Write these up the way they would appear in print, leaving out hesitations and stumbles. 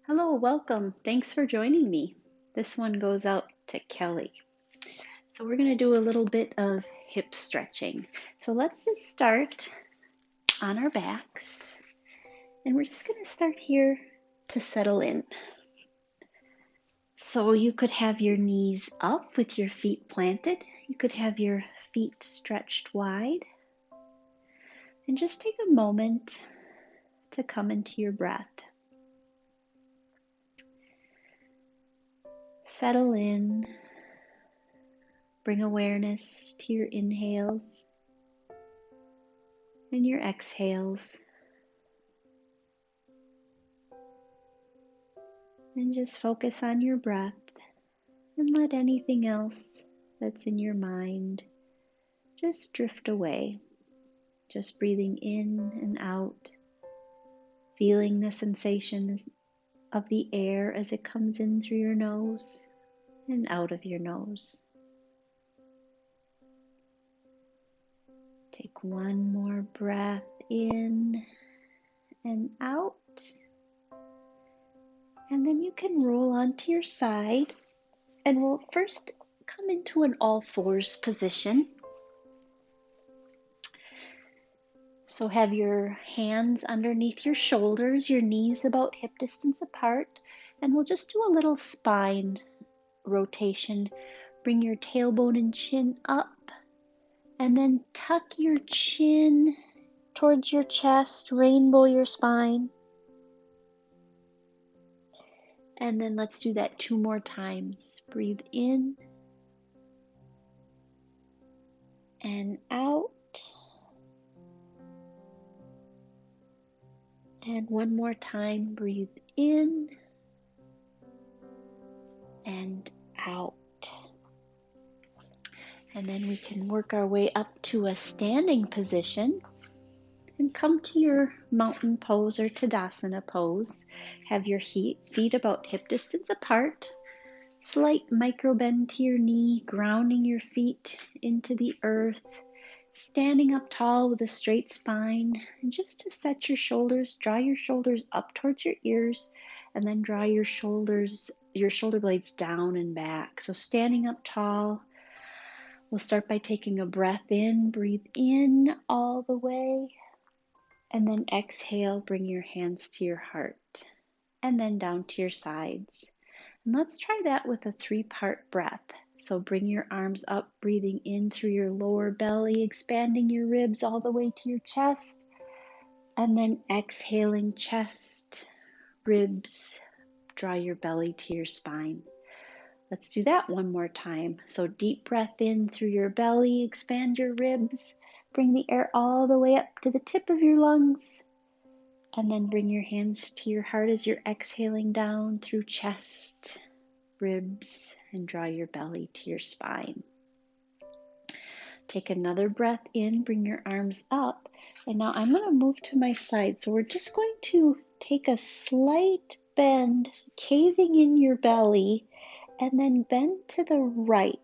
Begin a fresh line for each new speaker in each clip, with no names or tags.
Hello, welcome. Thanks for joining me. This one goes out to Kelly. So we're going to do a little bit of hip stretching. So let's just start on our backs. And we're just going to start here to settle in. So you could have your knees up with your feet planted. You could have your feet stretched wide. And just take a moment to come into your breath. Settle in. Bring awareness to your inhales and your exhales. And just focus on your breath and let anything else that's in your mind just drift away. Just breathing in and out, feeling the sensation of the air as it comes in through your nose and out of your nose. Take one more breath in and out. And then you can roll onto your side, and we'll first come into an all fours position. So have your hands underneath your shoulders, your knees about hip distance apart, and we'll just do a little spine rotation. Bring your tailbone and chin up, and then tuck your chin towards your chest, rainbow your spine. And then let's do that 2 more times. Breathe in and out. And one more time, breathe in and out. And then we can work our way up to a standing position and come to your mountain pose or Tadasana pose. Have your feet about hip distance apart. Slight micro bend to your knee, grounding your feet into the earth. Standing up tall with a straight spine. And just to set your shoulders, draw your shoulders up towards your ears, and then draw your shoulder blades down and back. So standing up tall. We'll start by taking a breath in. Breathe in all the way. And then exhale, bring your hands to your heart. And then down to your sides. And let's try that with a 3-part breath. So bring your arms up, breathing in through your lower belly, expanding your ribs all the way to your chest. And then exhaling, chest, ribs, draw your belly to your spine. Let's do that one more time. So deep breath in through your belly, expand your ribs, bring the air all the way up to the tip of your lungs, and then bring your hands to your heart as you're exhaling down through chest, ribs, and draw your belly to your spine. Take another breath in, bring your arms up, and now I'm going to move to my side. So we're just going to take a slight bend, caving in your belly, and then bend to the right.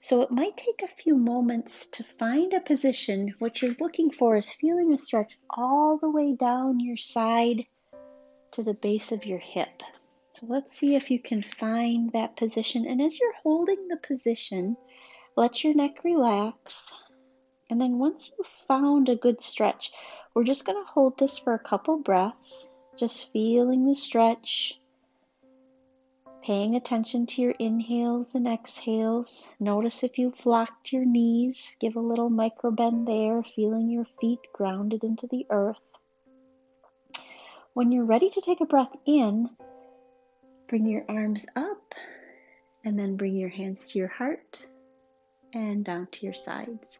So it might take a few moments to find a position. What you're looking for is feeling a stretch all the way down your side to the base of your hip. So let's see if you can find that position. And as you're holding the position, let your neck relax. And then once you've found a good stretch, we're just going to hold this for a couple breaths, just feeling the stretch. Paying attention to your inhales and exhales. Notice if you've locked your knees. Give a little micro bend there, feeling your feet grounded into the earth. When you're ready to take a breath in, bring your arms up and then bring your hands to your heart and down to your sides.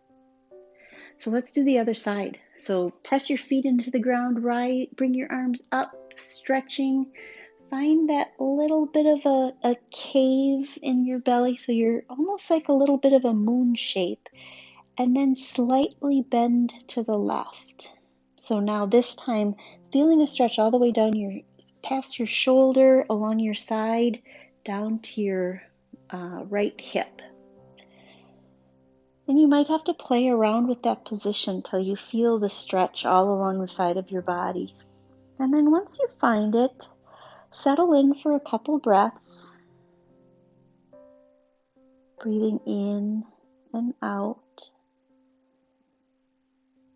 So let's do the other side. So press your feet into the ground right, bring your arms up, stretching. Find that little bit of a cave in your belly, so you're almost like a little bit of a moon shape, and then slightly bend to the left. So now this time, feeling a stretch all the way down past your shoulder, along your side, down to your right hip. And you might have to play around with that position till you feel the stretch all along the side of your body. And then once you find it, settle in for a couple breaths, breathing in and out,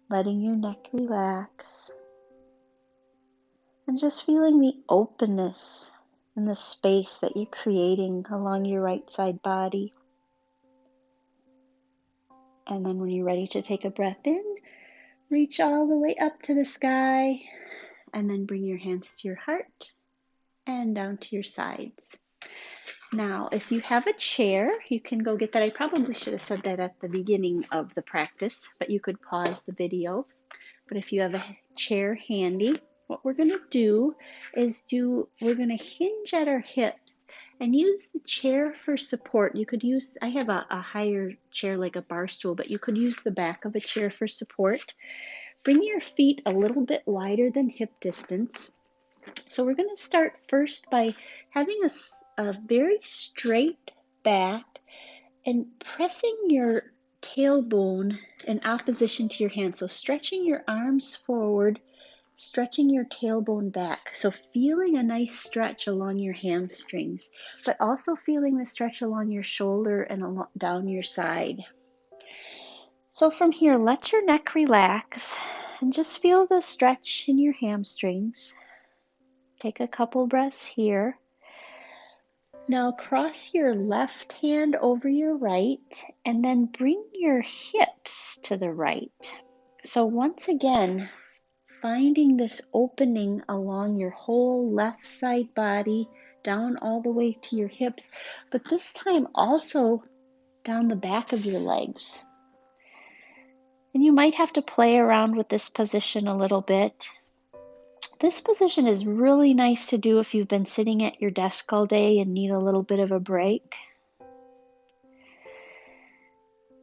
letting your neck relax, and just feeling the openness and the space that you're creating along your right side body. And then when you're ready to take a breath in, reach all the way up to the sky, and then bring your hands to your heart and down to your sides. Now, if you have a chair, you can go get that. I probably should have said that at the beginning of the practice, but you could pause the video. But if you have a chair handy, what we're going to do is we're going to hinge at our hips and use the chair for support. You could use, I have a higher chair like a bar stool, but you could use the back of a chair for support. Bring your feet a little bit wider than hip distance. So we're going to start first by having a very straight back and pressing your tailbone in opposition to your hand. So stretching your arms forward, stretching your tailbone back. So feeling a nice stretch along your hamstrings, but also feeling the stretch along your shoulder and down your side. So from here, let your neck relax and just feel the stretch in your hamstrings. Take a couple breaths here. Now cross your left hand over your right and then bring your hips to the right. So once again, finding this opening along your whole left side body, down all the way to your hips, but this time also down the back of your legs. And you might have to play around with this position a little bit. This position is really nice to do if you've been sitting at your desk all day and need a little bit of a break.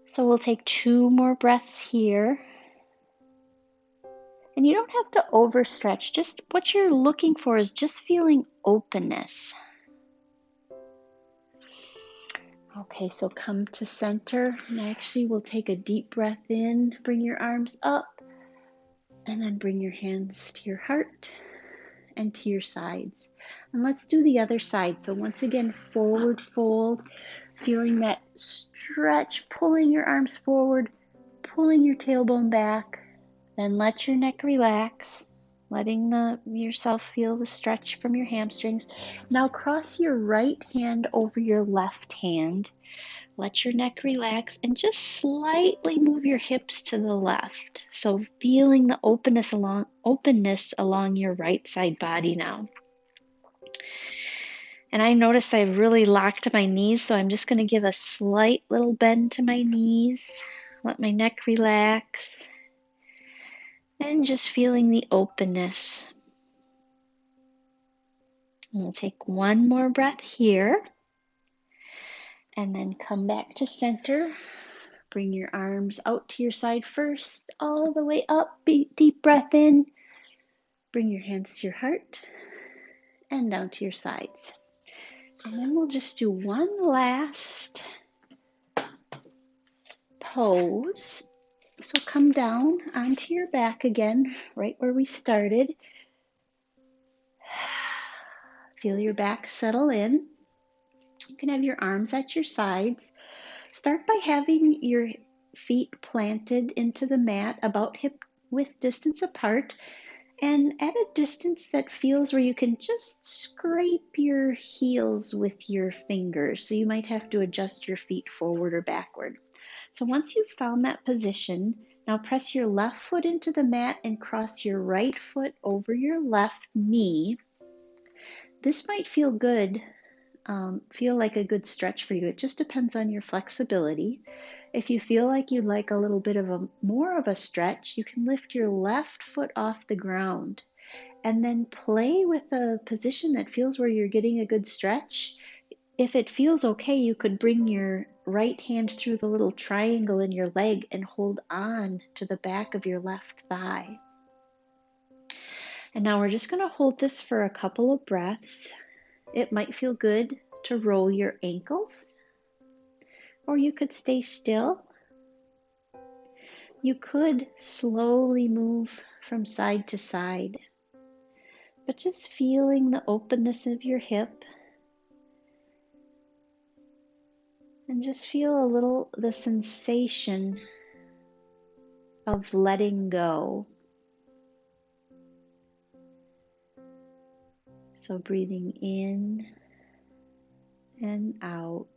So we'll take 2 more breaths here. And you don't have to overstretch. Just what you're looking for is just feeling openness. Okay, so come to center. And actually we'll take a deep breath in. Bring your arms up. And then bring your hands to your heart and to your sides. And let's do the other side. So once again, forward fold, feeling that stretch, pulling your arms forward, pulling your tailbone back. Then let your neck relax, letting yourself feel the stretch from your hamstrings. Now cross your right hand over your left hand. Let your neck relax and just slightly move your hips to the left. So feeling the openness along your right side body now. And I notice I've really locked my knees, so I'm just going to give a slight little bend to my knees. Let my neck relax. And just feeling the openness. And we'll take 1 more breath here. And then come back to center. Bring your arms out to your side first, all the way up. Deep breath in. Bring your hands to your heart and down to your sides. And then we'll just do one last pose. So come down onto your back again, right where we started. Feel your back settle in. You can have your arms at your sides. Start by having your feet planted into the mat about hip-width distance apart and at a distance that feels where you can just scrape your heels with your fingers. So you might have to adjust your feet forward or backward. So once you've found that position, now press your left foot into the mat and cross your right foot over your left knee. This might feel good. Feel like a good stretch for you. It just depends on your flexibility. If you feel like you'd like a little bit of more of a stretch, you can lift your left foot off the ground and then play with a position that feels where you're getting a good stretch. If it feels okay, you could bring your right hand through the little triangle in your leg and hold on to the back of your left thigh. And now we're just going to hold this for a couple of breaths. It might feel good to roll your ankles, or you could stay still. You could slowly move from side to side. but just feeling the openness of your hip. And just feel a little the sensation of letting go. So breathing in and out.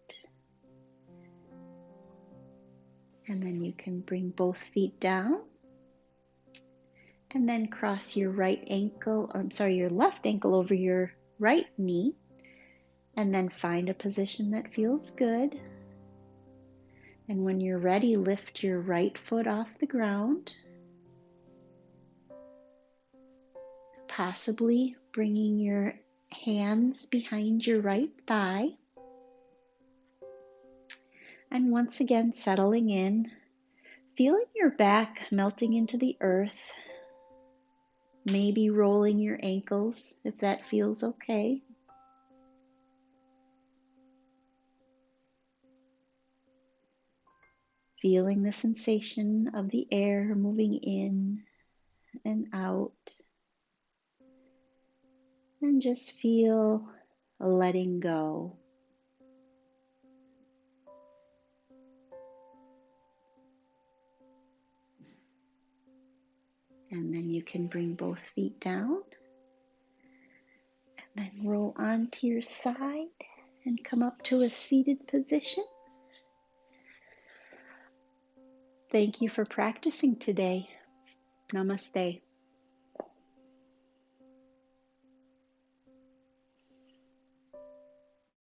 And then you can bring both feet down. And then cross your your left ankle over your right knee. And then find a position that feels good. And when you're ready, lift your right foot off the ground. Possibly bringing your hands behind your right thigh. And once again, settling in, feeling your back melting into the earth, maybe rolling your ankles if that feels okay. Feeling the sensation of the air moving in and out. And just feel letting go. And then you can bring both feet down. And then roll onto your side and come up to a seated position. Thank you for practicing today. Namaste.